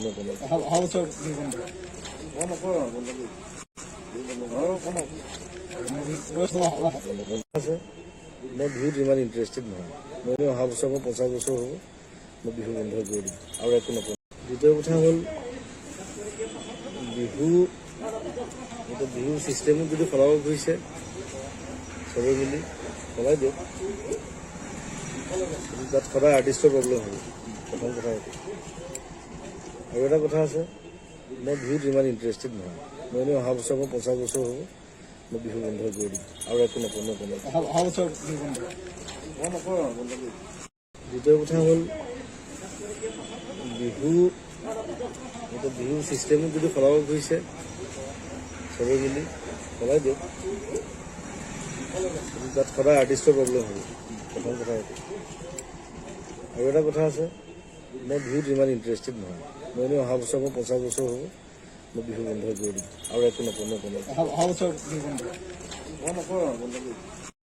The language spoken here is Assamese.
How much of মই বিহুত ইমান ইণ্টাৰেষ্টেড নহয়। মই অহা বছৰ মই 50 বছৰ হ'ব, মই বিহু বন্ধ কৰি দিম আৰু একো নকৰোঁ। দ্বিতীয় কথা হ'ল বিহু ছিষ্টেমত যদি সলাব খুজিছে চবেই মিলি সলাই দিয়ক। তাত সদায় আৰ্টিষ্টৰ প্ৰব্লেম হ'ব, প্ৰথম কথা এইটো। আৰু এটা কথা আছে, মই বিহুত ইমান ইণ্টাৰেষ্টেড নহয়। মই অহা বছৰ মই 50 বছৰ হ'ব, মই বিহু বন্ধ কৰি দিম আৰু একো নকৰোঁ। how much of দ্বিতীয় কথা হ'ল বিহু ছিষ্টেমত যদি সলাব খুজিছে চবেই মিলি সলাই দিয়ক। তাত সদায় আৰ্টিষ্টৰ প্ৰব্লেম হ'ব, প্ৰথম কথা এইটো। আৰু এটা কথা আছে, মই বিহুত ইমান ইণ্টাৰেষ্টেড নহয়। মই অহা বছৰ মই 50 বছৰ হ'ব, মই বিহু বন্ধ কৰি দিম আৰু একো নকৰোঁ। how much of